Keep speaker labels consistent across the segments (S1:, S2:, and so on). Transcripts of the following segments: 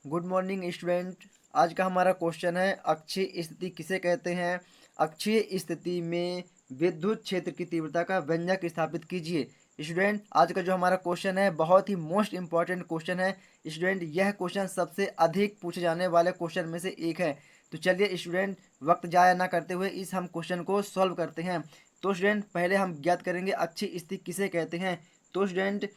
S1: Good morning student. आज का हमारा क्वेश्चन है अक्षीय स्थिति किसे कहते हैं। अक्षीय स्थिति में विद्युत क्षेत्र की तीव्रता का व्यंजक स्थापित कीजिए। स्टूडेंट, आज का जो हमारा क्वेश्चन है बहुत ही मोस्ट इंपॉर्टेंट क्वेश्चन है। स्टूडेंट, यह क्वेश्चन सबसे अधिक पूछे जाने वाले क्वेश्चन में से एक है। तो चलिए स्टूडेंट, वक्त जाया ना करते हुए इस हम क्वेश्चन को सॉल्व करते हैं। तो स्टूडेंट, पहले हम ज्ञात करेंगे अक्षीय स्थिति किसे कहते हैं। तो स्टूडेंट,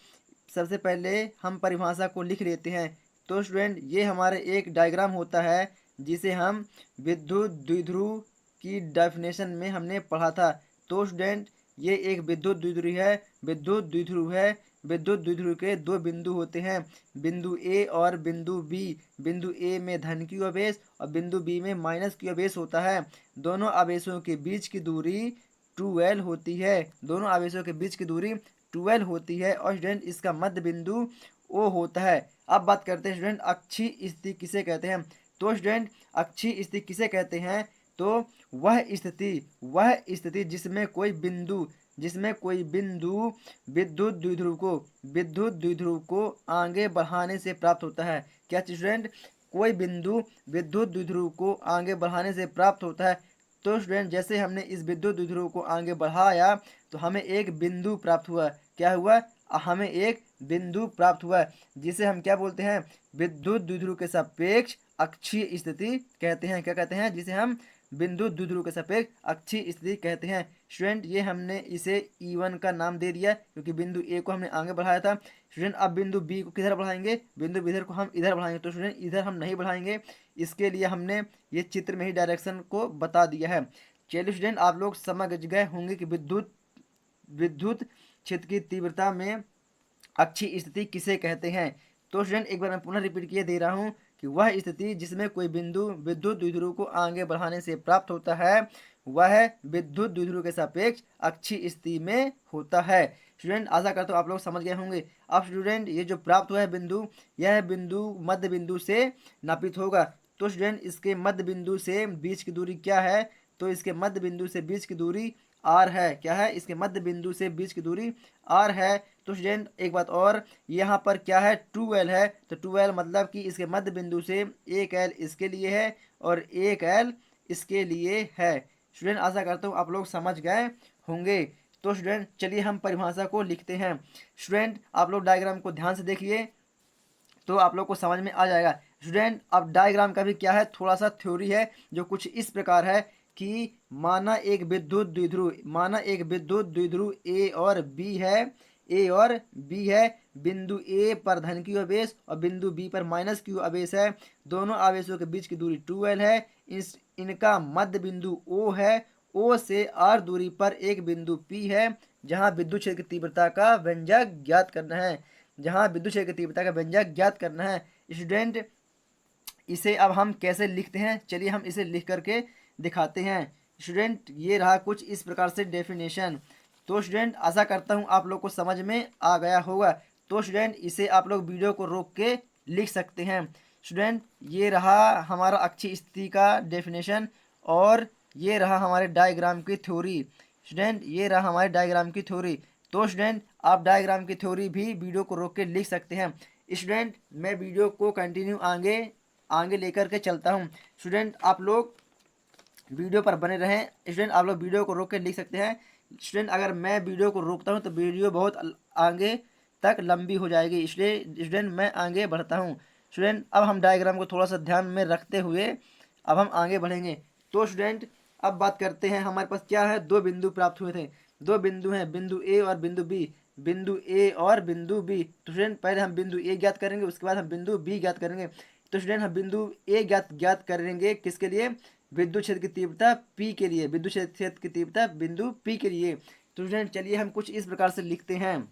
S1: सबसे पहले हम परिभाषा को लिख लेते हैं। तो स्टूडेंट, ये हमारे एक डायग्राम होता है जिसे हम विद्युत द्विध्रुव की डेफिनेशन में हमने पढ़ा था। तो स्टूडेंट, ये एक विद्युत द्विध्रुव है। विद्युत द्विध्रुव है। विद्युत द्विध्रुव के दो बिंदु होते हैं, बिंदु ए और बिंदु बी। बिंदु ए में धन क्यू आवेश और बिंदु बी में माइनस क्यू आवेश होता है। दोनों आवेशों के बीच की दूरी 2l होती है। दोनों आवेशों के बीच की दूरी 2l होती है और स्टूडेंट इसका मध्य बिंदु ओ होता है। अब बात करते हैं स्टूडेंट अक्षीय स्थिति किसे कहते हैं। तो स्टूडेंट, अक्षीय स्थिति किसे कहते हैं। तो वह स्थिति जिसमें कोई बिंदु विद्युत द्विध्रुव को आगे बढ़ाने से प्राप्त होता है। क्या स्टूडेंट, कोई बिंदु विद्युत द्विध्रुव को आगे बढ़ाने से प्राप्त होता है। तो स्टूडेंट, जैसे हमने इस विद्युत द्विध्रुव को आगे बढ़ाया तो हमें एक बिंदु प्राप्त हुआ। क्या हुआ? हमें एक बिंदु प्राप्त हुआ जिसे हम क्या बोलते हैं, विद्युत द्विध्रुव के सापेक्ष अक्षीय स्थिति कहते हैं। क्या कहते हैं? जिसे हम विद्युत द्विध्रुव के सापेक्ष अक्षीय स्थिति कहते हैं। स्टूडेंट, ये हमने इसे E1 का नाम दे दिया क्योंकि बिंदु ए को हमने आगे बढ़ाया था। स्टूडेंट, अब बिंदु बी को किधर बढ़ाएंगे, बिंदु बी को हम इधर बढ़ाएंगे। तो स्टूडेंट, इधर हम नहीं बढ़ाएंगे, इसके लिए हमने ये चित्र में ही डायरेक्शन को बता दिया है। चलिए स्टूडेंट, आप लोग समझ गए होंगे कि विद्युत विद्युत क्षेत्र की तीव्रता में अक्षीय स्थिति किसे कहते हैं। तो स्टूडेंट, एक बार मैं पुनः रिपीट किए दे रहा हूं कि वह स्थिति जिसमें कोई बिंदु विद्युत द्विध्रुव को आगे बढ़ाने से प्राप्त होता है वह विद्युत द्विध्रुव के सापेक्ष अक्षीय स्थिति में होता है। स्टूडेंट, आशा करता हूँ आप लोग समझ गए होंगे। अब स्टूडेंट, ये जो प्राप्त हुआ है बिंदु, यह बिंदु मध्य बिंदु से नापित होगा। तो स्टूडेंट, इसके मध्य बिंदु से बीच की दूरी क्या है। तो इसके मध्य बिंदु से बीच की दूरी r है। क्या है? इसके मध्य बिंदु से बीच की दूरी r है। तो स्टूडेंट, एक बात और, यहाँ पर क्या है, 2l है। तो 2l मतलब कि इसके मध्य बिंदु से 1l इसके लिए है और 1l इसके लिए है। स्टूडेंट, आशा करता हूँ आप लोग समझ गए होंगे। तो स्टूडेंट, चलिए हम परिभाषा को लिखते हैं। स्टूडेंट, आप लोग डायग्राम को ध्यान से देखिए तो आप लोग को समझ में आ जाएगा। स्टूडेंट, अब डायग्राम का भी क्या है, थोड़ा सा थ्योरी है जो कुछ इस प्रकार है कि माना एक विद्युत द्विध्रुव ए और बी है। बिंदु ए पर धन क्यू आवेश और बिंदु बी पर माइनस क्यू आवेश है। दोनों आवेशों के बीच की दूरी 2l है। इनका मध्य बिंदु ओ है। ओ से r दूरी पर एक बिंदु P है जहां विद्युत क्षेत्र की तीव्रता का व्यंजक ज्ञात करना है। स्टूडेंट, इसे अब हम कैसे लिखते हैं, चलिए हम इसे लिख करके दिखाते हैं। स्टूडेंट, ये रहा कुछ इस प्रकार से डेफिनेशन। तो स्टूडेंट, आशा करता हूँ आप लोग को समझ में आ गया होगा। तो स्टूडेंट, इसे आप लोग वीडियो को रोक के लिख सकते हैं। स्टूडेंट, ये रहा हमारा अक्षीय स्थिति का डेफिनेशन और ये रहा हमारे डायग्राम की थ्योरी। स्टूडेंट, ये रहा हमारे डायग्राम की थ्योरी। तो स्टूडेंट, आप डायग्राम की थ्योरी भी वीडियो को रोक के लिख सकते हैं। स्टूडेंट, मैं वीडियो को कंटिन्यू आगे आगे लेकर के चलता हूँ। स्टूडेंट, आप लोग वीडियो पर बने रहें। स्टूडेंट, आप लोग वीडियो को रोक के लिख सकते हैं। स्टूडेंट, अगर मैं वीडियो को रोकता हूँ तो वीडियो बहुत आगे तक लंबी हो जाएगी, इसलिए स्टूडेंट मैं आगे बढ़ता हूँ। स्टूडेंट, अब हम डायग्राम को थोड़ा सा ध्यान में रखते हुए अब हम आगे बढ़ेंगे। तो स्टूडेंट, अब बात करते हैं, हमारे पास क्या है, दो बिंदु प्राप्त हुए थे। दो बिंदु हैं, बिंदु ए और बिंदु बी। बिंदु ए और बिंदु बी। तो स्टूडेंट, पहले हम बिंदु ए ज्ञात करेंगे, उसके बाद हम बिंदु बी ज्ञात करेंगे। तो स्टूडेंट, हम बिंदु ए ज्ञात करेंगे किसके लिए, विद्युत क्षेत्र की तीव्रता P के लिए। विद्युत क्षेत्र की तीव्रता बिंदु P के लिए। तो स्टूडेंट, चलिए हम कुछ इस प्रकार से लिखते हैं।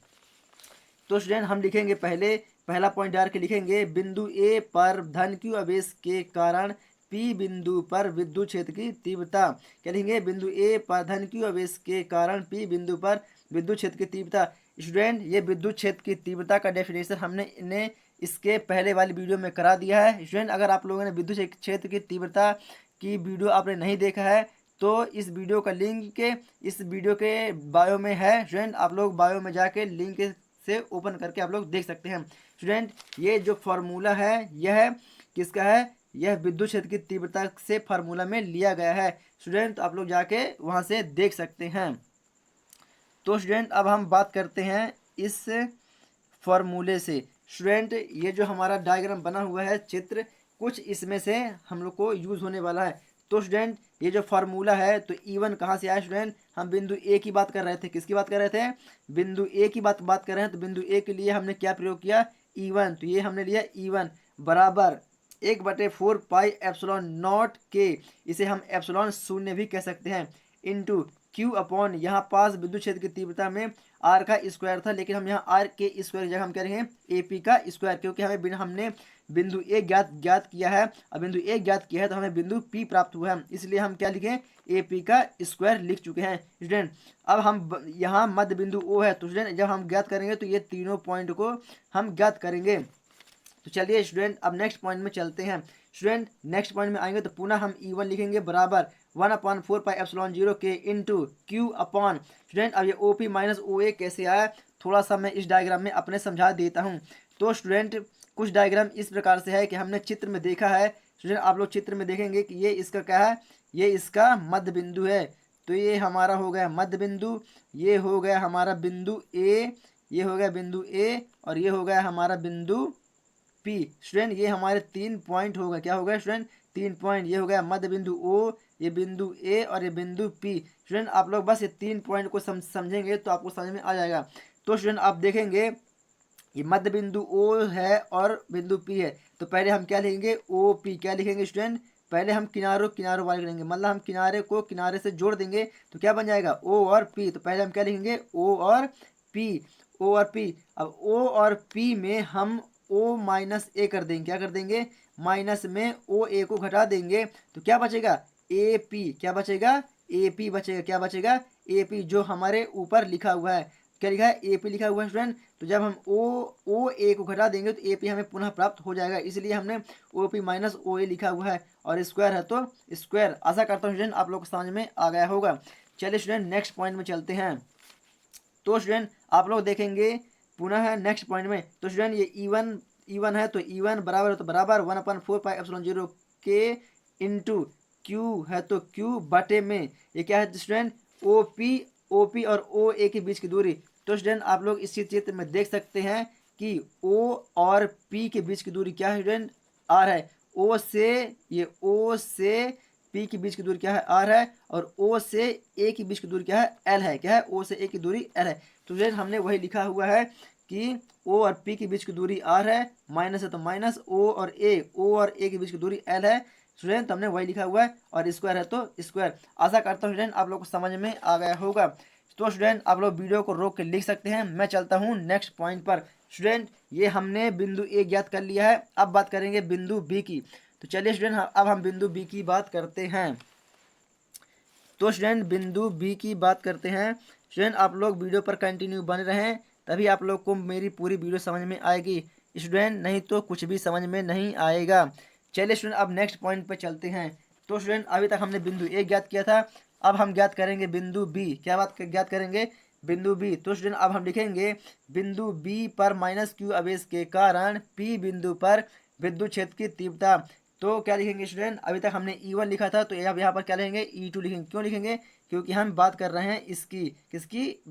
S1: तो स्टूडेंट, हम लिखेंगे पहला पॉइंट डाल के लिखेंगे, बिंदु ए पर धन क्यू आवेश के कारण P बिंदु पर विद्युत क्षेत्र की तीव्रता। क्या लिखेंगे, बिंदु ए पर धन क्यू आवेश के कारण P बिंदु पर विद्युत क्षेत्र की तीव्रता। स्टूडेंट, ये विद्युत क्षेत्र की तीव्रता का डेफिनेशन हमने इसके पहले वाली वीडियो में करा दिया है। स्टूडेंट, अगर आप लोगों ने विद्युत क्षेत्र की तीव्रता की वीडियो आपने नहीं देखा है तो इस वीडियो का लिंक इस वीडियो के बायो में है। स्टूडेंट, आप लोग बायो में जाके लिंक से ओपन करके आप लोग देख सकते हैं। स्टूडेंट ये जो फॉर्मूला है यह किसका है, यह विद्युत क्षेत्र की तीव्रता से फार्मूला में लिया गया है। स्टूडेंट आप लोग जाके वहां से देख सकते हैं। तो स्टूडेंट अब हम बात करते हैं इस फॉर्मूले से। स्टूडेंट ये जो हमारा डायग्राम बना हुआ है चित्र, कुछ इसमें से हम लोग को यूज होने वाला है। तो स्टूडेंट ये जो फार्मूला है, तो E1 कहाँ से आया स्टूडेंट, हम बिंदु ए की बात कर रहे थे। किसकी बात कर रहे थे, बिंदु ए की बात कर रहे हैं। तो बिंदु ए के लिए हमने क्या प्रयोग किया, E1। तो ये हमने लिया E1 बराबर 1/4 पाई एप्सिलॉन नॉट के, इसे हम एप्सिलॉन शून्य भी कह सकते हैं, इंटू क्यू अपॉन, यहाँ पास विद्युत क्षेत्र की तीव्रता में आर का स्क्वायर था, लेकिन हम यहाँ आर के स्क्वायर की जगह हम कह रहे हैं एपी का स्क्वायर, क्योंकि हमने बिंदु ए ज्ञात किया है। अब बिंदु ए ज्ञात किया है तो हमें बिंदु पी प्राप्त हुआ है, इसलिए हम क्या लिखें, एपी का स्क्वायर लिख चुके हैं। स्टूडेंट अब हम यहाँ मध्य बिंदु ओ है, तो स्टूडेंट जब हम ज्ञात करेंगे तो ये तीनों पॉइंट को हम ज्ञात करेंगे। तो चलिए स्टूडेंट अब नेक्स्ट पॉइंट में चलते हैं। स्टूडेंट नेक्स्ट पॉइंट में आएंगे तो पुनः हम E1 लिखेंगे बराबर 1/4 पाई एप्सिलॉन 0 के इंटू क्यू अपॉन। स्टूडेंट अब ये OP माइनस OA कैसे आया, थोड़ा सा मैं इस डायग्राम में अपने समझा देता हूँ। तो स्टूडेंट कुछ डायग्राम इस प्रकार से है कि हमने चित्र में देखा है। स्टूडेंट आप लोग चित्र में देखेंगे कि ये इसका क्या है, ये इसका मध्य बिंदु है। तो ये हमारा हो गया मध्य बिंदु, ये हो गया हमारा बिंदु ए, ये हो गया बिंदु ए, और ये हो गया हमारा बिंदु पी। स्टूडेंट ये हमारे 3 पॉइंट हो गए, क्या हो गया स्टूडेंट, 3 पॉइंट। ये हो गया मध्य बिंदु ओ, ये बिंदु ए और ये बिंदु पी। स्टूडेंट आप लोग बस ये 3 पॉइंट को समझेंगे तो आपको समझ में आ जाएगा। तो स्टूडेंट आप देखेंगे ये मध्य बिंदु ओ है और बिंदु पी है, तो पहले हम क्या लिखेंगे, ओ पी। क्या लिखेंगे स्टूडेंट, पहले हम किनारों वाले लिखेंगे, मतलब हम किनारे को किनारे से जोड़ देंगे तो क्या बन जाएगा, ओ और पी। तो पहले हम क्या लिखेंगे, ओ और पी, ओ और पी। अब ओ और पी में हम ओ माइनस ए कर देंगे, क्या कर देंगे, माइनस में ओ ए को घटा देंगे, तो क्या बचेगा, ए पी। क्या बचेगा, ए पी बचेगा। क्या बचेगा, ए पी, जो हमारे ऊपर लिखा हुआ है। क्या लिखा है, ए पी लिखा हुआ है स्टूडेंट। तो जब हम ओ ए को घटा देंगे तो ए पी हमें पुनः प्राप्त हो जाएगा, इसलिए हमने ओ पी माइनस ओ ए लिखा हुआ है, और स्क्वायर है तो स्क्वायर। आशा करता हूँ स्टूडेंट आप लोग को समझ में आ गया होगा। चलिए स्टूडेंट नेक्स्ट पॉइंट में चलते हैं। तो स्टूडेंट आप लोग देखेंगे पुनः नेक्स्ट पॉइंट में, तो स्टूडेंट ये E1 है, तो E1 बराबर है तो बराबर 1/4 पाई एप्सिलॉन 0 के इंटू क्यू है तो क्यू बटे में, ये क्या है स्टूडेंट, OP और OA के बीच की दूरी। तो स्टूडेंट आप लोग इस चित्र में देख सकते हैं कि O और P के बीच की दूरी क्या है स्टूडेंट, R है। O से P के बीच की दूरी क्या है, R है, और O से A के बीच की दूरी क्या है, L है। क्या है, O से A की दूरी L है। तो स्टूडेंट हमने वही लिखा हुआ है कि O और P के बीच की दूरी R है, माइनस है तो माइनस, O और A के बीच की दूरी L है। स्टूडेंट हमने वही लिखा हुआ है, और स्क्वायर है तो स्क्वायर। आशा करता हूँ स्टूडेंट आप लोग को समझ में आ गया होगा। तो स्टूडेंट आप लोग वीडियो को रोक के लिख सकते हैं, मैं चलता हूँ नेक्स्ट पॉइंट पर। स्टूडेंट ये हमने बिंदु ए ज्ञात कर लिया है, अब बात करेंगे बिंदु बी की। तो चलिए स्टूडेंट अब हम बिंदु बी की बात करते हैं। तो स्टूडेंट बिंदु बी की बात करते हैं। स्टूडेंट आप लोग वीडियो पर कंटिन्यू बने रहें, तभी आप लोग को मेरी पूरी वीडियो समझ में आएगी स्टूडेंट, नहीं तो कुछ भी समझ में नहीं आएगा। चलिए स्टूडेंट अब नेक्स्ट पॉइंट पर चलते हैं। तो स्टूडेंट अभी तक हमने बिंदु ए ज्ञात किया था, अब हम ज्ञात करेंगे बिंदु बी। क्या बात ज्ञात करेंगे, बिंदु बी। तो स्टूडेंट अब हम लिखेंगे बिंदु बी पर माइनस क्यू आवेश के कारण पी बिंदु पर विद्युत क्षेत्र की तीव्रता। तो क्या लिखेंगे स्टूडेंट, अभी तक हमने E1 लिखा था, तो अब यहाँ पर क्या लिखेंगे, E2 लिखेंगे। क्यों लिखेंगे, क्योंकि हम बात कर रहे हैं इसकी, किसकी,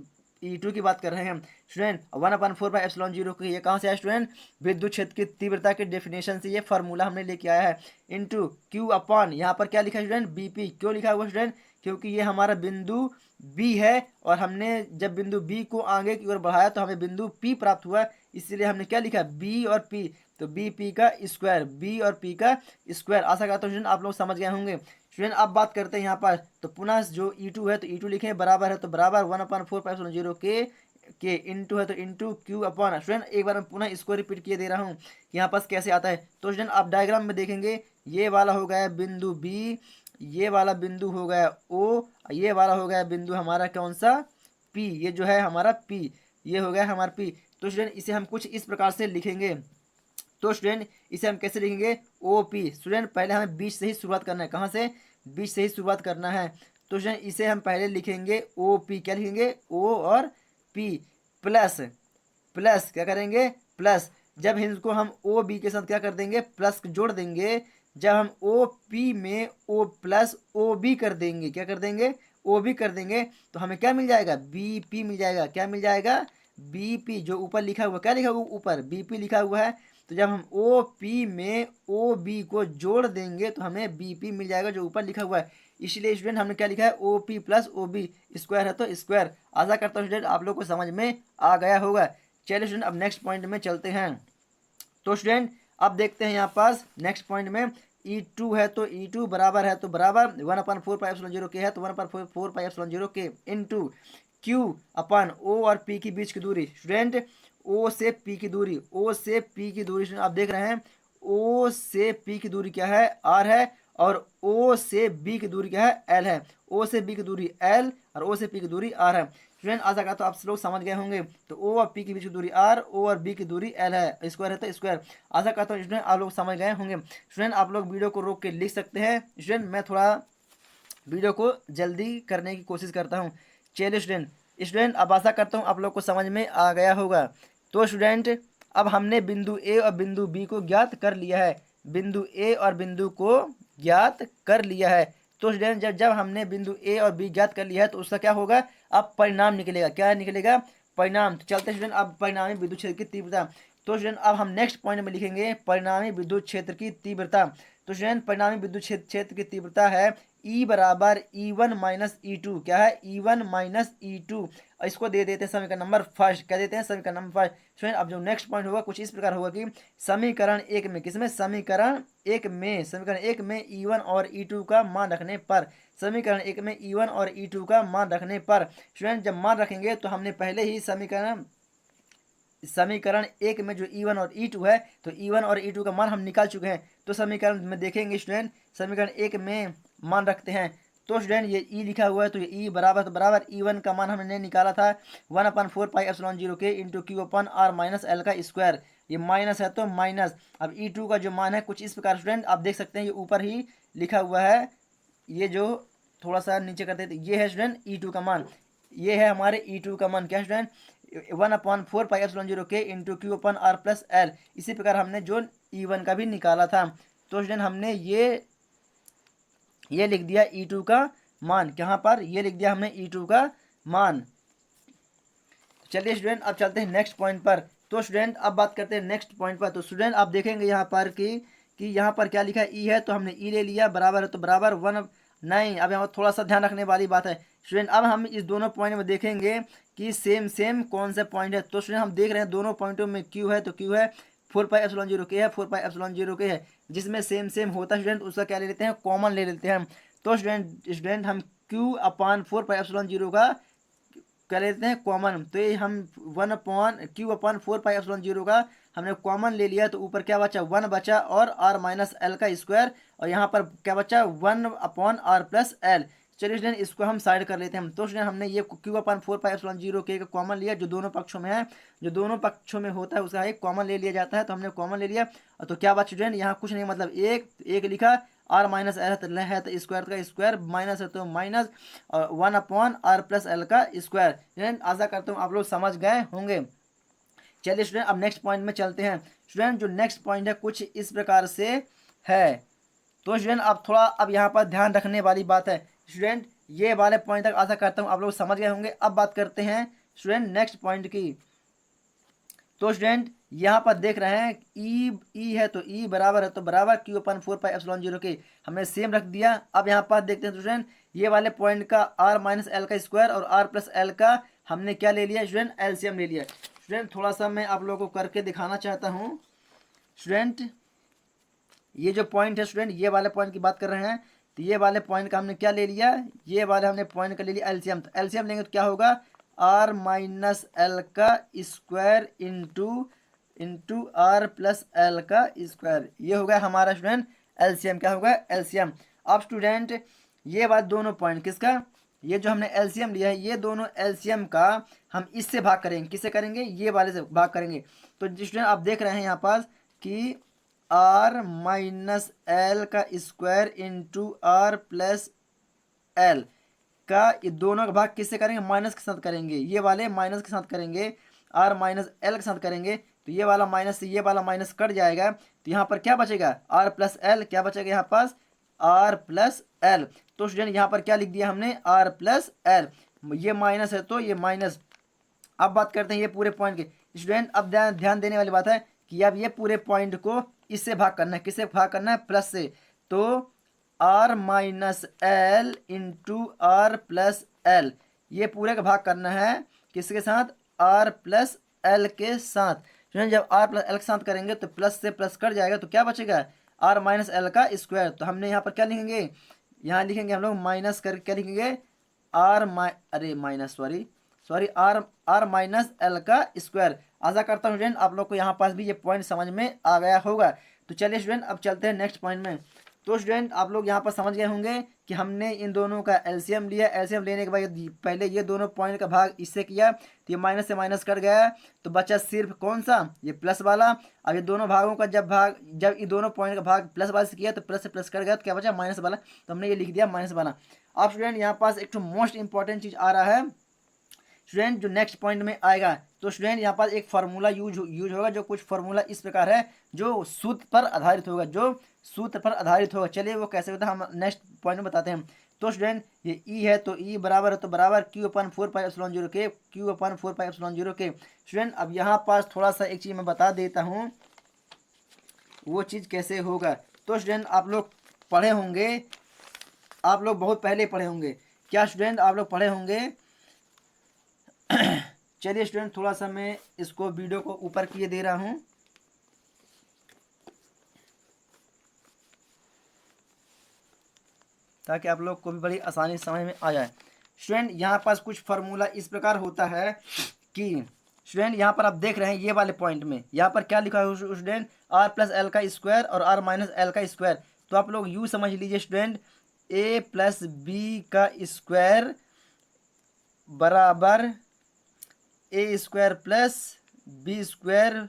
S1: E2 की बात कर रहे हैं स्टूडेंट। 1/4 पाई एप्सिलॉन 0 की, ये कहाँ से आया स्टूडेंट, विद्युत क्षेत्र की तीव्रता के डेफिनेशन से ये फार्मूला हमने लेके आया है, इंटू क्यू अपॉन, यहाँ पर क्या लिखा है स्टूडेंट, BP। क्यों लिखा हुआ स्टूडेंट, क्योंकि ये हमारा बिंदु बी है, और हमने जब बिंदु बी को आगे की ओर बढ़ाया तो हमें बिंदु पी प्राप्त हुआ, इसलिए हमने क्या लिखा, बी और पी, तो बी पी का स्क्वायर, बी और पी का स्क्वायर। आशा करता हूँ स्टूडेंट आप लोग समझ गए होंगे। स्टूडेंट अब बात करते हैं यहाँ पर, तो पुनः जो E2 है तो E2 लिखें, बराबर है तो बराबर 1/4 पाई एप्सिलॉन 0 के इंटू है तो इंटू क्यू अपॉन। स्टूडेंट एक बार मैं पुनः इसको रिपीट किए दे रहा हूँ यहाँ पर कैसे आता है। तो स्टूडेंट आप डायग्राम में देखेंगे, ये वाला हो गया बिंदु बी, ये वाला बिंदु हो गया ओ, ये वाला हो गया बिंदु हमारा कौन सा, पी, ये जो है हमारा पी, ये हो गया हमारा पी। तो स्टूडेंट इसे हम कुछ इस प्रकार से लिखेंगे। तो स्टूडेंट इसे हम कैसे लिखेंगे, ओ पी। स्टूडेंट पहले हमें बीच से ही शुरुआत करना है, कहाँ से, बीच से ही शुरुआत करना है। तो स्टूडेंट इसे हम पहले लिखेंगे ओ पी। क्या लिखेंगे, ओ और पी प्लस, प्लस क्या करेंगे, प्लस। जब इसको हम ओ बी के साथ क्या कर देंगे, प्लस जोड़ देंगे। जब हम ओ पी में ओ प्लस ओ बी कर देंगे, क्या कर देंगे, ओ बी कर देंगे, तो हमें क्या मिल जाएगा, बी पी मिल जाएगा। क्या मिल जाएगा, बी पी। जो ऊपर लिखा हुआ, क्या लिखा हुआ ऊपर, बी पी लिखा हुआ है। तो जब हम ओ पी में ओ बी को जोड़ देंगे तो हमें बी पी मिल जाएगा, जो ऊपर लिखा हुआ है। इसलिए स्टूडेंट हमने क्या लिखा है, O P plus O B, square है तो स्क्वायर। आशा करता हूँ स्टूडेंट आप लोग को समझ में आ गया होगा। चलिए स्टूडेंट अब नेक्स्ट पॉइंट में चलते हैं। तो स्टूडेंट अब देखते हैं यहाँ पास नेक्स्ट पॉइंट में, E2 है तो E2 बराबर है तो बराबर 1/4πε0 के है तो 1/4πε0 के इंटू Q अपन O और P के बीच की दूरी। स्टूडेंट O से P की दूरी, O से P की दूरी स्टूडेंट आप देख रहे हैं, O से P की दूरी क्या है, R है, और O से B की दूरी क्या है, L है। O से B की दूरी L और O से P की दूरी R है। स्टूडेंट आशा करता हूँ आप लोग समझ गए होंगे। तो ओ और पी के बीच की दूरी आर, ओ और बी की दूरी एल है, स्क्वायर है तो स्क्वायर। आशा करता हूँ स्टूडेंट आप लोग समझ गए होंगे। स्टूडेंट आप लोग वीडियो को रोक के लिख सकते हैं। स्टूडेंट मैं थोड़ा वीडियो को जल्दी करने की कोशिश करता हूँ। चलिए स्टूडेंट, स्टूडेंट अब आशा करता हूँ आप लोग को समझ में आ गया होगा। तो स्टूडेंट अब हमने बिंदु ए और बिंदु बी को ज्ञात कर लिया है, बिंदु ए और बिंदु को ज्ञात कर लिया है। तो स्टूडेंट जब जब हमने बिंदु ए और बी ज्ञात कर लिया है तो उसका क्या होगा, अब परिणाम निकलेगा। क्या निकलेगा, परिणाम। तो चलते स्टूडेंट अब परिणामी विद्युत क्षेत्र की तीव्रता। तो स्टूडेंट अब हम नेक्स्ट पॉइंट में लिखेंगे परिणामी विद्युत क्षेत्र की तीव्रता। तो स्टूडेंट परिणामी विद्युत क्षेत्र की तीव्रता है E बराबर E1 माइनस E2। क्या है, E1 माइनस E2। इसको दे देते हैं समीकरण नंबर फर्स्ट। क्या देते हैं, समीकरण नंबर फर्स्ट। स्टूडेंट अब जो नेक्स्ट पॉइंट होगा कुछ इस प्रकार होगा कि समीकरण एक में, किसमें, समीकरण एक में E1 और E2 का मान रखने पर, समीकरण एक में E1 और E2 का मान रखने पर। स्टूडेंट जब मान रखेंगे तो हमने पहले ही समीकरण एक में जो E1 और E2 है तो E1 और E2 का मान हम निकाल चुके हैं। तो समीकरण में देखेंगे स्टूडेंट, समीकरण एक में मान रखते हैं। तो स्टूडेंट ये E लिखा हुआ है तो ये E बराबर, तो बराबर E1 का मान हमने निकाला था 1/4πε0 के into Q upon R minus L का स्क्वायर। ये माइनस है तो माइनस। अब E2 का जो मान है कुछ इस प्रकार स्टूडेंट आप देख सकते हैं, ये ऊपर ही लिखा हुआ है। ये जो थोड़ा सा नीचे करते थे, ये है स्टूडेंट E2 का मान। ये है हमारे E2 का मान, क्या स्टूडेंट, 1/4πε0 के into Q upon R plus L. इसी प्रकार हमने जो E1 का भी निकाला था। तो स्टूडेंट हमने ये लिख दिया E2 का मान, कहाँ पर, ये लिख दिया हमने E2 का मान। चलिए स्टूडेंट अब चलते हैं नेक्स्ट पॉइंट पर। तो स्टूडेंट अब बात करते हैं नेक्स्ट पॉइंट पर। तो स्टूडेंट आप देखेंगे यहाँ पर कि यहाँ पर क्या लिखा है, E है तो हमने E ले लिया, बराबर है तो बराबर 1। नहीं, अब यहाँ थोड़ा सा ध्यान रखने वाली बात है स्टूडेंट। अब हम इस दोनों पॉइंट में देखेंगे कि सेम सेम कौन सा पॉइंट है। तो स्टूडेंट हम देख रहे हैं दोनों पॉइंटों में क्यू है तो क्यू है, 4πε0 के है, 4πε0 के है। जिसमें सेम सेम होता है स्टूडेंट उसका क्या ले लेते हैं, कॉमन ले लेते हैं। तो स्टूडेंट हम क्यू अपान 4πε0 का क्या लेते हैं, कॉमन। तो ये हम 1/Q/4πε0 का हमने कॉमन ले लिया तो ऊपर क्या बचा, 1 बचा और r माइनस एल का स्क्वायर, और यहाँ पर क्या बचा, 1/r प्लस एल। चलिए स्टूडेंट इसको हम साइड कर लेते हैं। तो स्टूडेंट हमने ये Q/4πε0 के कॉमन लिया, जो दोनों पक्षों में है, जो दोनों पक्षों में होता है उसका एक कॉमन ले लिया जाता है। तो हमने कॉमन ले लिया तो क्या बचा स्टूडेंट, यहाँ कुछ नहीं, मतलब एक लिखा, आर माइनस एल है तो स्क्वायर का स्क्वायर, माइनस है तो माइनस, और 1/r प्लस एल का स्क्वायर। स्टूडेंट आशा करता हूँ आप लोग समझ गए होंगे। चलिए स्टूडेंट अब नेक्स्ट पॉइंट में चलते हैं। स्टूडेंट जो नेक्स्ट पॉइंट है कुछ इस प्रकार से है। तो स्टूडेंट अब थोड़ा अब यहाँ पर ध्यान रखने वाली बात है स्टूडेंट, ये वाले पॉइंट तक आशा करता हूँ आप लोग समझ गए होंगे। अब बात करते हैं स्टूडेंट नेक्स्ट पॉइंट की। तो स्टूडेंट यहाँ पर देख रहे हैं ई है तो ई बराबर है तो बराबर Q/4πε0 के हमने सेम रख दिया। अब यहाँ पर देखते हैं स्टूडेंट ये वाले पॉइंट का r माइनस एल का स्क्वायर और r प्लस एल का हमने क्या ले लिया स्टूडेंट, एलसीएम ले लिया। स्टूडेंट थोड़ा सा मैं आप लोगों को करके दिखाना चाहता हूँ। स्टूडेंट ये जो पॉइंट है स्टूडेंट, ये वाले पॉइंट की बात कर रहे हैं, तो ये वाले पॉइंट का हमने क्या ले लिया, ये वाले हमने पॉइंट का ले लिया एलसीएम। तो एलसीएम लेंगे तो क्या होगा, आर माइनस एल का square into R plus L का स्क्वायर। ये होगा हमारा स्टूडेंट एलसीएम। क्या होगा, एलसीएम। अब स्टूडेंट ये बात दोनों पॉइंट किसका, ये जो हमने एलसीएम लिया है ये दोनों एलसीएम का हम इससे भाग करेंगे, किससे करेंगे, ये वाले से भाग करेंगे। तो स्टूडेंट आप देख रहे हैं यहाँ पास कि आर माइनस एल का square into R plus L का, ये दोनों का भाग किससे करेंगे, माइनस के साथ करेंगे, ये वाले माइनस के साथ करेंगे। आर माइनस एल के साथ करेंगे तो ये वाला माइनस से ये वाला माइनस कट जाएगा, तो यहाँ पर क्या बचेगा, आर प्लस एल, क्या बचेगा यहाँ पास, आर प्लस एल। तो स्टूडेंट यहाँ पर क्या लिख दिया हमने, आर प्लस एल, ये माइनस है तो ये माइनस। अब बात करते हैं ये पूरे पॉइंट की। स्टूडेंट अब ध्यान देने वाली बात है कि अब ये पूरे पॉइंट को इससे भाग करना है, किससे भाग करना है, प्लस से। तो R minus L into R plus L, ये पूरे का भाग करना है किसके साथ, आर प्लस एल के साथ। स्टूडेंट जब आर प्लस एल के साथ करेंगे तो प्लस से प्लस कट जाएगा, तो क्या बचेगा, आर माइनस एल का स्क्वायर। तो हमने यहाँ पर क्या लिखेंगे, यहाँ लिखेंगे हम लोग माइनस कर क्या लिखेंगे, minus sorry R minus L का स्क्वायर। आशा करता हूँ स्टूडेंट आप लोग को यहाँ पास भी ये पॉइंट समझ में आ गया होगा। तो चलिए स्टूडेंट अब चलते हैं नेक्स्ट पॉइंट में। तो स्टूडेंट आप लोग यहाँ पर समझ गए होंगे कि हमने इन दोनों का एलसीएम लिया, एलसीएम लेने के बाद पहले ये दोनों पॉइंट का भाग इससे किया तो ये माइनस से माइनस कट गया, तो बचा सिर्फ कौन सा, ये प्लस वाला। अब ये दोनों भागों का जब ये दोनों पॉइंट का भाग प्लस वाले से किया तो प्लस से प्लस कट गया, तो क्या बचा, माइनस वाला, तो हमने ये लिख दिया माइनस वाला। अब स्टूडेंट यहाँ पास एक मोस्ट इंपॉर्टेंट चीज आ रहा है स्टूडेंट, जो नेक्स्ट पॉइंट में आएगा। तो स्टूडेंट यहाँ पर एक फार्मूला यूज होगा, जो कुछ फार्मूला इस प्रकार है जो सूत्र पर आधारित होगा, जो सूत्र पर आधारित होगा। चलिए वो कैसे होता है हम नेक्स्ट पॉइंट में बताते हैं। तो स्टूडेंट ये ई है तो ई बराबर है तो बराबर क्यू अपन 4πε0 के, क्यू अपन 4πε0 के। स्टूडेंट अब यहाँ पास थोड़ा सा एक चीज़ मैं बता देता हूँ वो चीज़ कैसे होगा। तो स्टूडेंट आप लोग पढ़े होंगे, आप लोग बहुत पहले पढ़े होंगे, क्या स्टूडेंट आप लोग पढ़े होंगे। चलिए स्टूडेंट थोड़ा सा मैं इसको वीडियो को ऊपर किए दे रहा हूं ताकि आप लोग को भी बड़ी आसानी से समझ में आ जाए। स्टूडेंट यहाँ पास कुछ फार्मूला इस प्रकार होता है कि स्टूडेंट यहाँ पर आप देख रहे हैं ये वाले पॉइंट में यहाँ पर क्या लिखा है स्टूडेंट, आर प्लस एल का स्क्वायर और आर माइनस एल का स्क्वायर। तो आप लोग यूँ समझ लीजिए स्टूडेंट, ए प्लस बी का स्क्वायर बराबर A square plus B square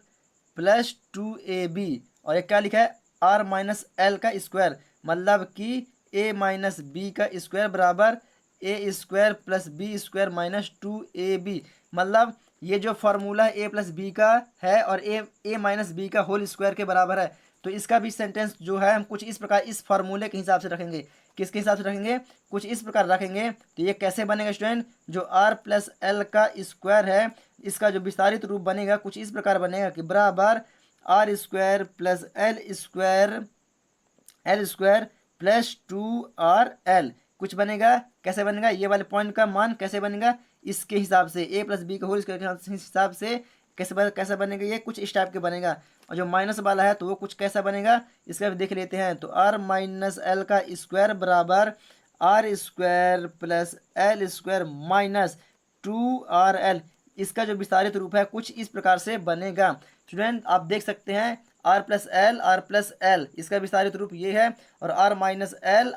S1: plus 2ab, और एक क्या लिखा है, आर माइनस एल का स्क्वायर, मतलब कि ए माइनस बी का स्क्वायर बराबर A square plus B square minus 2ab। मतलब ये जो फार्मूला ए प्लस बी का है और ए माइनस बी का होल स्क्वायर के बराबर है, तो इसका भी सेंटेंस जो है हम कुछ इस प्रकार इस फार्मूले के हिसाब से रखेंगे। किसके हिसाब से रखेंगे, कुछ इस प्रकार रखेंगे। तो ये कैसे बनेगा स्टूडेंट, जो आर प्लस एल का स्क्वायर है इसका जो विस्तारित रूप बनेगा कुछ इस प्रकार बनेगा कि बराबर R square plus L square plus 2rl कुछ बनेगा। कैसे बनेगा, ये वाले पॉइंट का मान कैसे बनेगा, इसके हिसाब से ए प्लस बी का होल स्क्वायर के हिसाब से कैसे बनेगा, ये कुछ इस टाइप के बनेगा। और जो माइनस वाला है तो वो कुछ कैसा बनेगा, इसका भी देख लेते हैं। तो आर माइनस एल का स्क्वायर बराबर R square plus L square minus 2rl, इसका जो विस्तारित रूप है कुछ इस प्रकार से बनेगा। स्टूडेंट आप देख सकते हैं आर प्लस एल इसका विस्तारित रूप ये है, और आर माइनस एल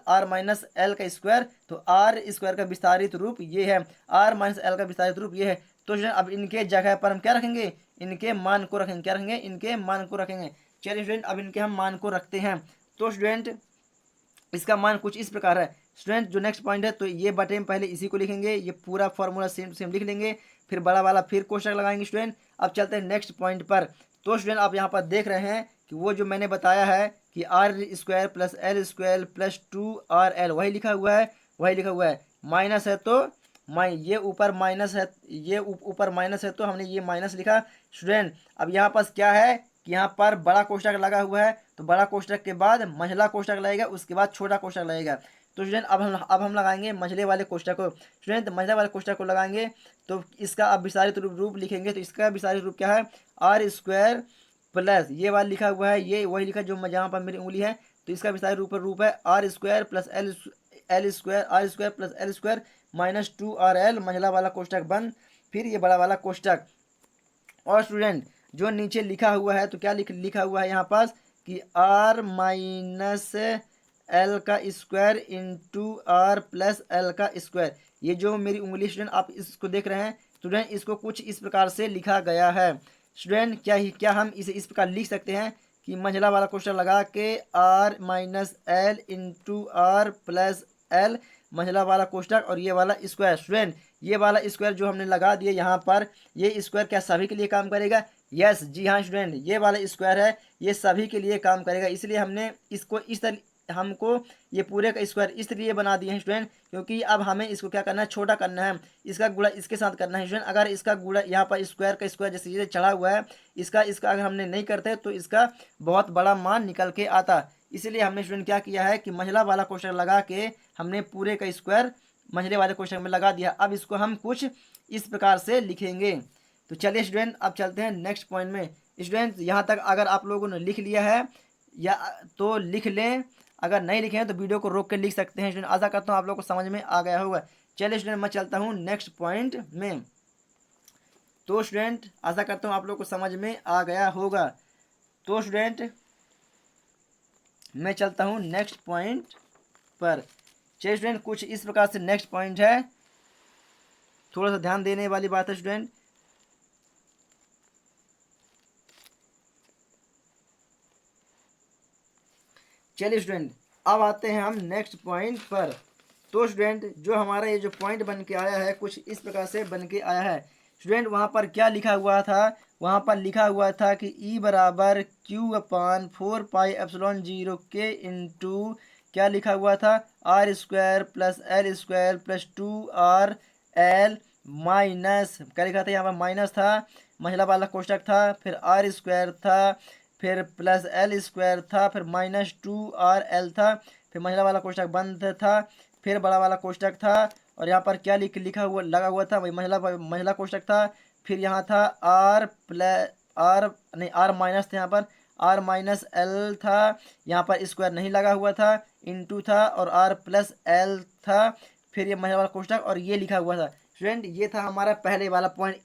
S1: का स्क्वायर, तो आर स्क्वायर का विस्तारित रूप ये है, आर माइनस एल का विस्तारित रूप ये है। तो स्टूडेंट अब इनके जगह पर हम क्या रखेंगे, इनके मान को रखेंगे, क्या रखेंगे, इनके मान को रखेंगे। चलिए स्टूडेंट अब इनके हम मान को रखते हैं। तो स्टूडेंट इसका मान कुछ इस प्रकार है। स्टूडेंट जो नेक्स्ट पॉइंट है तो ये बटे में पहले इसी को लिखेंगे, ये पूरा फॉर्मूला सेम सेम लिख लेंगे, फिर बड़ा वाला फिर कोष्टक लगाएंगे। स्टूडेंट अब चलते हैं नेक्स्ट पॉइंट पर। तो स्टूडेंट आप यहाँ पर देख रहे हैं कि वो जो मैंने बताया है कि R square plus L square plus 2rl वही लिखा हुआ है, माइनस है तो ये ऊपर माइनस है, ये ऊपर माइनस है तो हमने ये माइनस लिखा। स्टूडेंट अब यहाँ पास क्या है कि यहाँ पर बड़ा कोष्टक लगा हुआ है, तो बड़ा कोष्टक के बाद मंझला कोष्टक लगेगा, उसके बाद छोटा कोष्टक लगेगा। तो स्टूडेंट अब हम लगाएंगे मंझले वाले कोष्टक को। स्टूडेंट मंझले वाले कोष्टक को लगाएंगे तो इसका अब विस्तारित रूप लिखेंगे। तो इसका विस्तारित रूप क्या है, आर स्क्वायर प्लस ये वाला लिखा हुआ है, ये वही लिखा जो जहाँ पर मेरी उंगली है, तो इसका विस्तारित रूप है R square plus L square plus L square minus 2rl मंझला वाला कोष्टक बंद, फिर ये बड़ा वाला कोष्टक। और स्टूडेंट जो नीचे लिखा हुआ है तो क्या लिखा हुआ है यहाँ पास कि आर माइनस एल का square into R plus L का स्क्वायर। ये जो मेरी उंगली स्टूडेंट आप इसको देख रहे हैं, स्टूडेंट इसको कुछ इस प्रकार से लिखा गया है। स्टूडेंट क्या हम इसे इस प्रकार लिख सकते हैं कि मंझला वाला कोष्टक लगा के R minus L into R plus L मंझला वाला कोष्टक और ये वाला स्क्वायर। स्टूडेंट ये वाला स्क्वायर जो हमने लगा दिया यहाँ पर, ये स्क्वायर क्या सभी के लिए काम करेगा? यस जी हाँ स्टूडेंट, ये वाला स्क्वायर है ये सभी के लिए काम करेगा, इसलिए हमने इसको इस तरह हमको ये पूरे का स्क्वायर इसलिए बना दिए हैं स्टूडेंट, क्योंकि अब हमें इसको क्या करना है? छोटा करना है, इसका गुणा इसके साथ करना है स्टूडेंट। अगर इसका गुणा यहाँ पर स्क्वायर का स्क्वायर जैसे ये चढ़ा हुआ है, इसका इसका अगर हमने नहीं करते तो इसका बहुत बड़ा मान निकल के आता। इसलिए हमने स्टूडेंट क्या किया है कि महिला वाला क्वेश्चन लगा के हमने पूरे का स्क्वायर मंझले वाले क्वेश्चन में लगा दिया। अब इसको हम कुछ इस प्रकार से लिखेंगे। तो चलिए स्टूडेंट अब चलते हैं नेक्स्ट पॉइंट में। स्टूडेंट यहाँ तक अगर आप लोगों ने लिख लिया है या तो लिख लें, अगर नहीं लिखे हैं तो वीडियो को रोक के लिख सकते हैं स्टूडेंट। आशा करता हूँ आप लोग को समझ में आ गया होगा। चलिए स्टूडेंट मैं चलता हूँ नेक्स्ट पॉइंट में। तो स्टूडेंट आशा करता हूँ आप लोग को समझ में आ गया होगा। तो स्टूडेंट मैं चलता हूँ नेक्स्ट पॉइंट पर। चलिए स्टूडेंट कुछ इस प्रकार से नेक्स्ट पॉइंट है, थोड़ा सा ध्यान देने वाली बात है स्टूडेंट। चलिए स्टूडेंट अब आते हैं हम नेक्स्ट पॉइंट पर। तो स्टूडेंट जो हमारा ये जो पॉइंट बन के आया है कुछ इस प्रकार से बन के आया है स्टूडेंट। वहाँ पर क्या लिखा हुआ था? वहाँ पर लिखा हुआ था कि E बराबर Q/4πε0 के इंटू क्या लिखा हुआ था? R square plus L square plus 2RL minus क्या लिखा था? यहाँ पर माइनस था, महिला वाला कोष्टक था, फिर R स्क्वायर था, फिर प्लस L स्क्वायर था, फिर माइनस 2RL था, फिर महिला वाला कोष्टक बंद था, फिर बड़ा वाला कोष्टक था, और यहाँ पर क्या लिखा हुआ लगा हुआ था? वही महिला कोष्टक था। फिर यहाँ था R प्लस R नहीं R माइनस था, यहाँ पर R माइनस L था, यहाँ पर स्क्वायर नहीं लगा हुआ था, इंटू था, और R प्लस L था, फिर ये महिला वाला कोष्टक और ये लिखा हुआ था स्टूडेंट। ये था हमारा पहले वाला पॉइंट।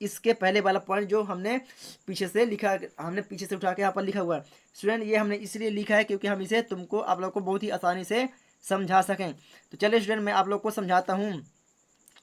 S1: इसके पहले वाला पॉइंट जो हमने पीछे से लिखा, हमने पीछे से उठा के यहाँ पर लिखा हुआ है स्टूडेंट। ये हमने इसलिए लिखा है क्योंकि हम इसे तुमको आप लोग को बहुत ही आसानी से समझा सकें। तो चलिए स्टूडेंट मैं आप लोग को समझाता हूँ।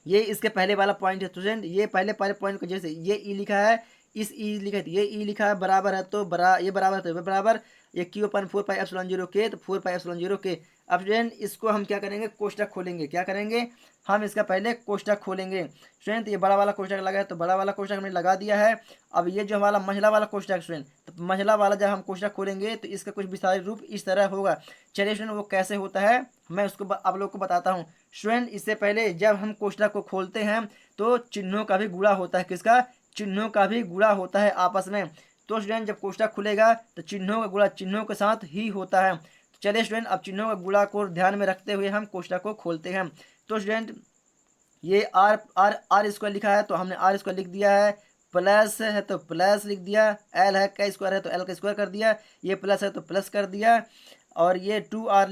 S1: ये इसके पहले वाला पॉइंट है स्टूडेंट। ये पहले पॉइंट को जैसे ये ई लिखा है, इस ई लिखा है, ये ई लिखा है बराबर है तो ये बराबर है तो बराबर ये Q/4πε0 के तो 4πε0 के। अब स्टूडेंट इसको हम क्या करेंगे? कोष्टक खोलेंगे। क्या करेंगे? हम इसका पहले कोष्टक खोलेंगे स्टूडेंट। ये बड़ा वाला कोष्टक लगा है तो बड़ा वाला कोष्टक हमने लगा दिया है। अब ये जो हमारा महिला वाला कोष्टक स्टूडेंट, तो महिला वाला जब हम कोष्टक खोलेंगे तो इसका कुछ विस्तारित रूप इस तरह होगा। चलिए स्टूडेंट वो कैसे होता है मैं उसको आप लोग को बताता हूँ स्टूडेंट। इससे पहले जब हम कोष्टक को खोलते हैं तो चिन्हों का भी गुणा होता है। किसका? चिन्हों का भी गुणा होता है आपस में। तो स्टूडेंट जब कोष्टक खुलेगा तो चिन्हों का गुणा चिन्हों के साथ ही होता है। तो चलिए स्टूडेंट अब चिन्हों का गुणा को ध्यान में रखते हुए हम कोष्टक को खोलते हैं। तो स्टूडेंट ये आर स्क्वायर लिखा है तो हमने आर स्क्वायर लिख दिया है, प्लस है तो प्लस लिख दिया, एल है का स्क्वायर है तो एल का स्क्वायर कर दिया, ये प्लस है तो प्लस कर दिया, और ये 2R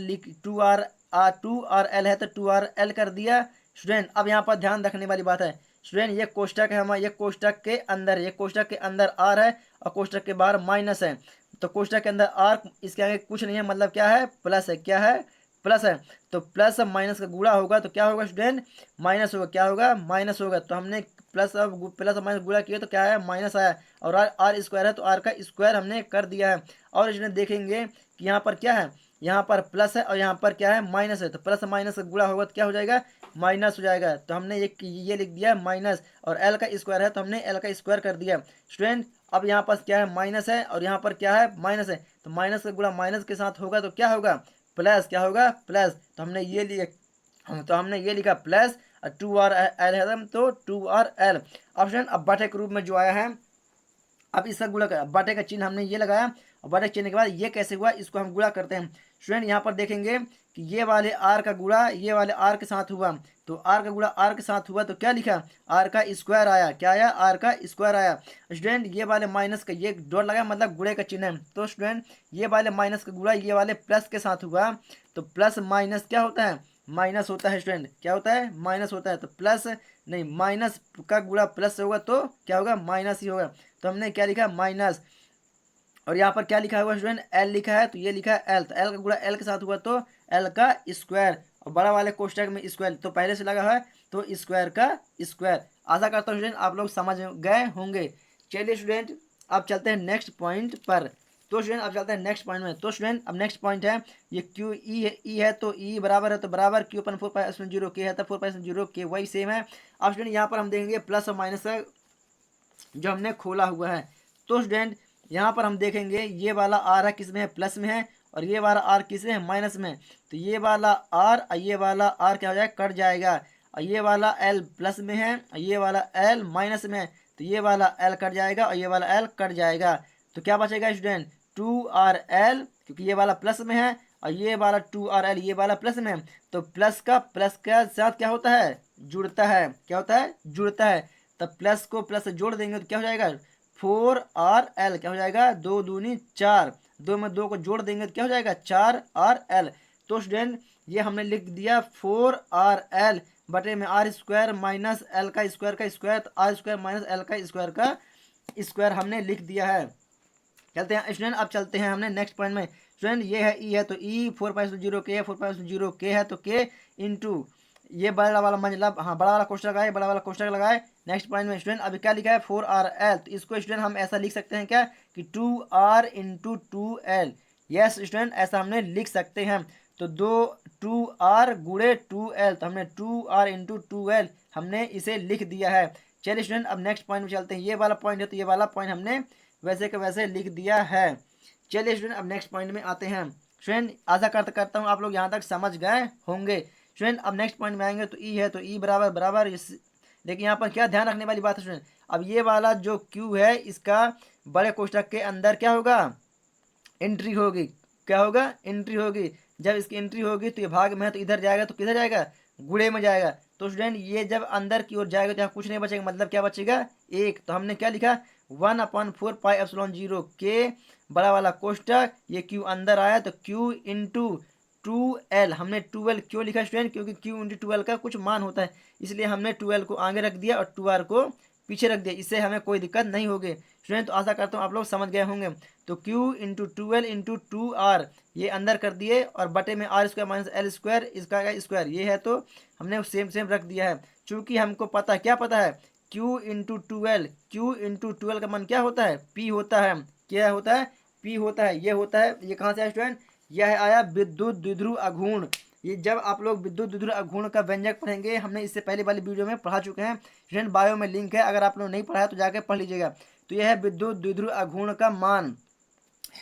S1: एल है तो 2RL कर दिया स्टूडेंट। अब यहाँ पर ध्यान रखने वाली बात है स्टूडेंट, ये कोष्टक है हमारा, ये कोष्टक के अंदर, ये कोष्टक के अंदर R है और कोष्टक के बाहर माइनस है। तो कोष्टक के अंदर R, इसके आगे कुछ नहीं है, मतलब क्या है? प्लस है। क्या है? प्लस है। तो प्लस अब माइनस का गुणा होगा तो क्या होगा स्टूडेंट? माइनस होगा। क्या होगा? माइनस होगा। तो हमने प्लस और माइनस गुणा किया तो क्या है? माइनस आया, और आर स्क्वायर है तो आर का स्क्वायर हमने कर दिया है। और स्टूडेंट देखेंगे कि यहाँ पर क्या है? यहाँ पर प्लस है और यहाँ पर क्या है? माइनस है। तो प्लस माइनस का गुणा होगा तो क्या हो जाएगा? माइनस हो जाएगा। तो हमने ये लिख दिया माइनस, और एल का स्क्वायर है तो हमने एल का स्क्वायर कर दिया स्टूडेंट। अब यहाँ पर क्या है? माइनस है, और यहाँ पर क्या है? माइनस है। तो माइनस का गुणा माइनस के साथ होगा तो क्या होगा? प्लस। क्या होगा? प्लस। तो हमने ये लिखा प्लस, और 2RL है तो 2RL। ऑप्शन अब बटे के रूप में जो आया है, अब इसका गुणा कर, बटे का चिन्ह हमने ये लगाया, और बटे चिन्ह के बाद ये कैसे हुआ इसको हम गुणा करते हैं स्टूडेंट। यहाँ पर देखेंगे कि ये वाले आर का गुणा ये वाले आर के साथ हुआ, तो आर का गुणा आर के साथ हुआ तो क्या लिखा? आर का स्क्वायर आया। क्या आया? आर का स्क्वायर आया स्टूडेंट। ये वाले माइनस का ये डॉट लगा मतलब गुणे का चिन्ह है, तो स्टूडेंट ये वाले माइनस का गुणा ये वाले प्लस के साथ हुआ, तो प्लस माइनस क्या होता है? माइनस होता है स्टूडेंट। क्या होता है? माइनस होता है। तो प्लस नहीं, माइनस का गुणा प्लस से होगा तो क्या होगा? माइनस ही होगा। तो हमने क्या लिखा? माइनस। और यहाँ पर क्या लिखा हुआ स्टूडेंट? एल लिखा है तो ये लिखा है एल, तो एल का गुणा एल के साथ हुआ तो एल का स्क्वायर, और बड़ा वाले कोष्टक में स्क्वायर तो पहले से लगा है तो स्क्वायर का स्क्वायर। आशा करता हूँ स्टूडेंट आप लोग समझ गए होंगे। चलिए स्टूडेंट अब चलते हैं नेक्स्ट पॉइंट पर। तो स्टूडेंट अब चलते हैं नेक्स्ट पॉइंट में। तो स्टूडेंट अब नेक्स्ट पॉइंट है ये क्यू ई है, ई है तो ई बराबर है तो बराबर क्यू अपन 4 के है तो 4 के वही सेम है। अब स्टूडेंट यहाँ पर हम देखेंगे प्लस और माइनस का जो हमने खोला हुआ है। तो स्टूडेंट यहाँ पर हम देखेंगे ये वाला आर है किस में है, प्लस में है, और ये वाला आर किस में है, माइनस में। तो ये वाला आर और ये वाला आर क्या हो जाएगा, कट जाएगा। और ये वाला एल प्लस में है और ये वाला एल माइनस में है, तो ये वाला एल कट जाएगा और ये वाला एल कट जाएगा। तो क्या बचेगा स्टूडेंट, 2RL, क्योंकि ये वाला प्लस में है और ये वाला 2RL ये वाला प्लस में है। तो प्लस का साथ क्या होता है, जुड़ता है। क्या होता है, जुड़ता है। तब प्लस को प्लस से जोड़ देंगे तो क्या हो जाएगा, 4RL क्या हो जाएगा, 2 दूनी 4, 2 में 2 को जोड़ देंगे तो क्या हो जाएगा, 4RL। तो स्टूडेंट ये हमने लिख दिया 4RL बटे में आर स्क्वायर माइनस एल का स्क्वायर, तो आर स्क्वायर माइनस एल का स्क्वायर हमने लिख दिया है। चलते हैं स्टूडेंट, अब चलते हैं हमने नेक्स्ट पॉइंट में। स्टूडेंट ये है ई है तो ई, 4π0 के है, 4π0 के है तो के इंटू ये बड़ा वाला मतलब हाँ बड़ा वाला कोष्ठक लगाए, बड़ा वाला कोष्ठक लगाए। नेक्स्ट पॉइंट में स्टूडेंट अभी क्या लिखा है, 4RL, तो इसको स्टूडेंट हम ऐसा लिख सकते हैं क्या कि 2R into 2L। Yes student ऐसा हमने लिख सकते हैं। तो 2R गुणे 2L, तो हमने 2R इंटू 2L हमने इसे लिख दिया है। चलिए स्टूडेंट अब नेक्स्ट पॉइंट में चलते हैं। ये वाला पॉइंट है तो ये वाला पॉइंट हमने वैसे के वैसे लिख दिया है। चलिए स्टूडेंट अब नेक्स्ट पॉइंट में आते हैं। स्टूडेंट आशा करता हूँ आप लोग यहाँ तक समझ गए होंगे। स्टूडेंट अब नेक्स्ट पॉइंट में आएंगे तो ई है तो ई बराबर बराबर लेकिन यहाँ पर क्या ध्यान रखने वाली बात है स्टूडेंट, अब ये वाला जो क्यू है इसका बड़े कोष्ठक के अंदर क्या होगा, एंट्री होगी। क्या होगा, एंट्री होगी। जब इसकी एंट्री होगी तो ये भाग में है तो इधर जाएगा तो किधर जाएगा, गुणे में जाएगा। तो स्टूडेंट ये जब अंदर की ओर जाएगा तो यहाँ कुछ नहीं बचेगा, मतलब क्या बचेगा, एक। तो हमने क्या लिखा, 1/4πε0 के बड़ा वाला कोष्ठक, ये क्यू अंदर आया तो क्यू इंटू 2L, हमने 2L क्यों लिखा स्टूडेंट, क्योंकि क्यू इंटू 2L का कुछ मान होता है, इसलिए हमने 2L को आगे रख दिया और 2R को पीछे रख दिया, इससे हमें कोई दिक्कत नहीं होगी। स्टूडेंट तो आशा करता हूँ आप लोग समझ गए होंगे। तो Q into 2L into 2R ये अंदर कर दिए और बटे में R square minus L square, इसका स्क्वायर ये है तो हमने सेम रख दिया है। चूंकि हमको पता क्या पता है, Q इंटू 2L का मान क्या होता है, P होता है। क्या होता है, P होता है। ये होता है, ये कहाँ से आया स्टूडेंट, यह आया विद्युत द्विध्रुव अघूर्ण। ये जब आप लोग विद्युत द्विध्रुव अघूर्ण का व्यंजक पढ़ेंगे, हमने इससे पहले वाली वीडियो में पढ़ा चुके हैं स्टूडेंट, बायो में लिंक है, अगर आप लोग नहीं पढ़ा है तो जाके पढ़ लीजिएगा। तो यह है विद्युत द्विध्रुव अघूर्ण का मान।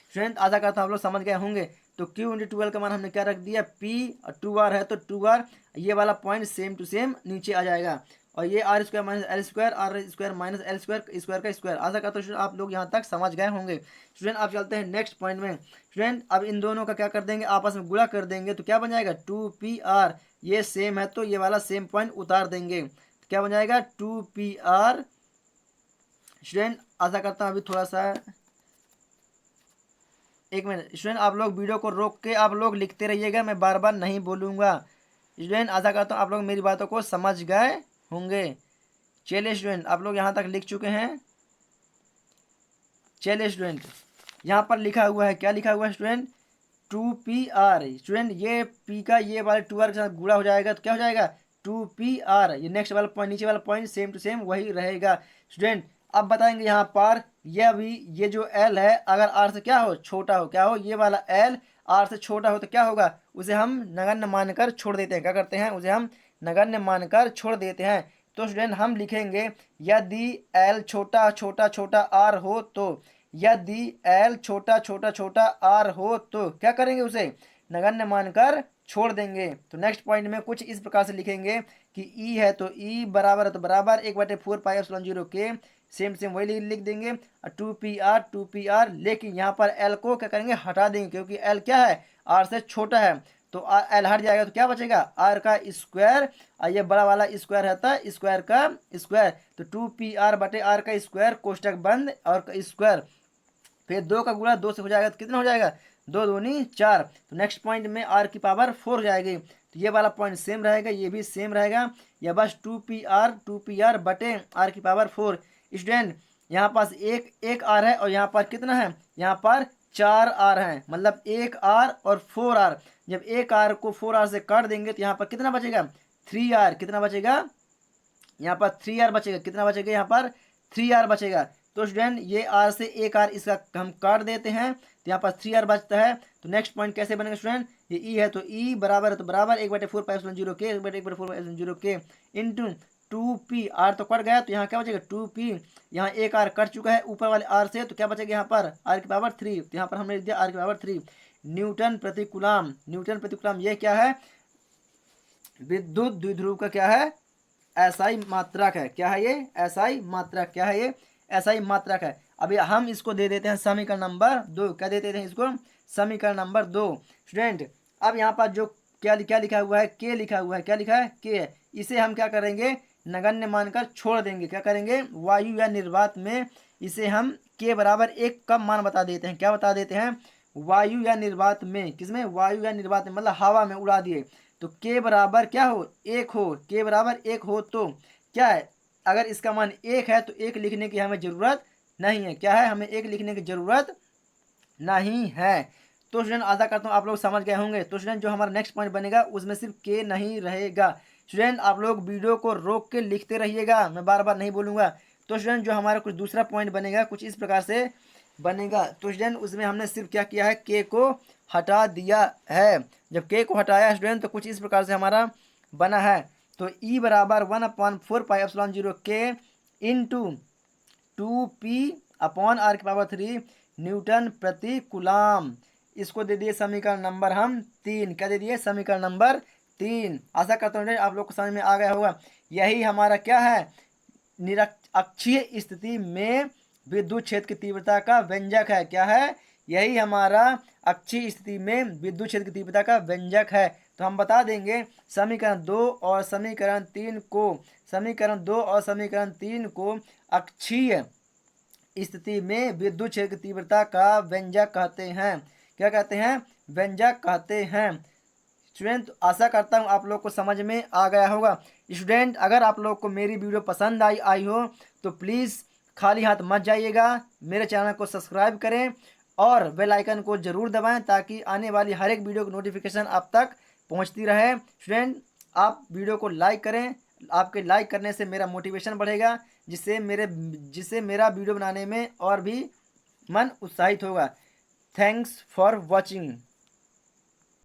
S1: स्टूडेंट आशा करता हूँ आप लोग समझ गए होंगे। तो Q इंटू 2L का मान हमने क्या रख दिया, P, और 2R है तो 2R, ये वाला पॉइंट सेम टू सेम नीचे आ जाएगा। और ये R square minus L square, R square minus L square, square का स्क्वायर। आशा करता हूँ आप लोग यहाँ तक समझ गए होंगे। स्टूडेंट आप चलते हैं नेक्स्ट पॉइंट में। स्टूडेंट अब इन दोनों का क्या कर देंगे, आपस में गुणा कर देंगे तो क्या बन जाएगा, 2PR, ये सेम है तो ये वाला सेम पॉइंट उतार देंगे तो क्या बन जाएगा, 2PR। स्टूडेंट आशा करता हूँ अभी थोड़ा सा एक मिनट स्टूडेंट, आप लोग वीडियो को रोक के आप लोग लिखते रहिएगा, मैं बार बार नहीं बोलूँगा। स्टूडेंट आशा करता हूँ आप लोग मेरी बातों को समझ गए होंगे। चलिए स्टूडेंट आप लोग यहाँ तक लिख चुके हैं। चलिए स्टूडेंट यहाँ पर लिखा हुआ है, क्या लिखा हुआ है स्टूडेंट, 2PR। स्टूडेंट ये P का ये वाले 2R के साथ गुणा हो जाएगा तो क्या हो जाएगा, 2PR। ये नेक्स्ट वाला पॉइंट, नीचे वाला पॉइंट सेम टू सेम वही रहेगा। स्टूडेंट अब बताएंगे यहाँ पर यह भी, ये जो L है अगर R से क्या हो, छोटा हो, क्या हो, ये वाला L R से छोटा हो तो क्या होगा, उसे हम नगण्य मानकर छोड़ देते हैं। क्या करते हैं, उसे हम नगण्य मानकर छोड़ देते हैं। तो स्टूडेंट हम लिखेंगे यदि L छोटा छोटा छोटा R हो तो, यदि L छोटा छोटा छोटा R हो तो क्या करेंगे, उसे नगण्य मानकर छोड़ देंगे। तो नेक्स्ट पॉइंट में कुछ इस प्रकार से लिखेंगे कि E है तो E बराबर है तो बराबर 1/4πε0 के, सेम वही लिख देंगे। 2PR, लेकिन यहाँ पर L को क्या करेंगे, हटा देंगे, क्योंकि L क्या है, R से छोटा है। तो L हट जाएगा तो क्या बचेगा, R का स्क्वायर, और ये बड़ा वाला स्क्वायर रहता है स्क्वायर का स्क्वायर। तो 2PR बटे R का स्क्वायर, कोष्टक बंद और स्क्वायर, फिर 2 का गुणा 2 से हो जाएगा तो कितना हो जाएगा, 2 दूनी 4। तो नेक्स्ट पॉइंट में R की पावर 4 हो जाएगी। तो ये वाला पॉइंट सेम रहेगा, ये भी सेम रहेगा, या बस 2PR बटे R की पावर 4। स्टूडेंट यहाँ पास एक R है और यहाँ पर कितना है, यहाँ पर 4 R है, मतलब 1 R और 4 R। जब 1 R को 4 R से काट देंगे तो यहाँ पर कितना बचेगा, 3 R। कितना बचेगा, यहाँ पर 3 R बचेगा। कितना बचेगा, यहाँ पर 3 R बचेगा। तो स्टूडेंट ये R से 1 R इसका हम काट देते हैं तो यहाँ पर 3r बचता है। तो नेक्स्ट पॉइंट कैसे बनेगा स्टूडेंट, ये ई है तो ई बराबर है तो बराबर 1/4πε0 के 1/4πε0 के इंटू 2p, आर तो कट गया तो यहाँ क्या बचेगा 2p, यहाँ एक आर कट चुका है ऊपर वाले आर से, तो क्या बचेगा यहाँ पर आर की पावर 3, तो यहाँ पर हमने लिख दिया आर की पावर 3 न्यूटन प्रति कूलाम। न्यूटन प्रति कूलाम ये क्या है, विद्युत द्विध्रुव का क्या है, एसआई मात्रक है। क्या है ये, एसआई मात्रक। क्या है ये, एसआई मात्रक है। अभी हम इसको दे देते हैं समीकरण नंबर 2। क्या दे देते हैं इसको, समीकरण नंबर 2 स्टूडेंट। अब यहाँ पर जो क्या लिखा हुआ है, के लिखा हुआ है, क्या लिखा है, के है। इसे हम क्या करेंगे, नगण्य मानकर छोड़ देंगे। क्या करेंगे, वायु या निर्वात में इसे हम के बराबर 1 का मान बता देते हैं। क्या बता देते हैं, वायु या निर्वात में, किसमें, वायु या निर्वात में, मतलब हवा में उड़ा दिए तो के बराबर क्या हो, 1 हो। के बराबर 1 हो तो क्या है, अगर इसका मान 1 है तो 1 लिखने की हमें जरूरत नहीं है। क्या है, हमें 1 लिखने की जरूरत नहीं है। तो स्टूडेंट आशा करता हूँ आप लोग समझ गए होंगे। तो स्टूडेंट जो हमारा नेक्स्ट पॉइंट बनेगा उसमें सिर्फ के नहीं रहेगा। स्टूडेंट आप लोग वीडियो को रोक के लिखते रहिएगा, मैं बार बार नहीं बोलूँगा। तो स्टूडेंट जो हमारा कुछ दूसरा पॉइंट बनेगा कुछ इस प्रकार से बनेगा। तो स्टूडेंट उसमें हमने सिर्फ क्या किया है, के को हटा दिया है। जब के को हटाया स्टूडेंट तो कुछ इस प्रकार से हमारा बना है। तो ई बराबर 1/4πε0 के इंटू 2p अपॉन आर की पावर 3 न्यूटन प्रति कूलाम। इसको दे दिए समीकरण नंबर हम 3। क्या दे दिए, समीकरण नंबर 3। आशा करता हूँ आप लोग को समझ में आ गया होगा। यही हमारा क्या है, निरक्षीय स्थिति में विद्युत क्षेत्र की तीव्रता का व्यंजक है। क्या है, यही हमारा अक्षीय स्थिति में विद्युत क्षेत्र की तीव्रता का व्यंजक है। तो हम बता देंगे समीकरण 2 और समीकरण 3 को अक्षीय स्थिति में विद्युत क्षेत्र की तीव्रता का व्यंजक कहते हैं। क्या कहते हैं, व्यंजक कहते हैं। स्टूडेंट आशा करता हूँ आप लोग को समझ में आ गया होगा। स्टूडेंट अगर आप लोग को मेरी वीडियो पसंद आई हो तो प्लीज़ खाली हाथ मत जाइएगा, मेरे चैनल को सब्सक्राइब करें और बेल आइकन को ज़रूर दबाएं ताकि आने वाली हर एक वीडियो की नोटिफिकेशन आप तक पहुंचती रहे। स्टूडेंट आप वीडियो को लाइक करें, आपके लाइक करने से मेरा मोटिवेशन बढ़ेगा, जिससे मेरा वीडियो बनाने में और भी मन उत्साहित होगा। Thanks for watching.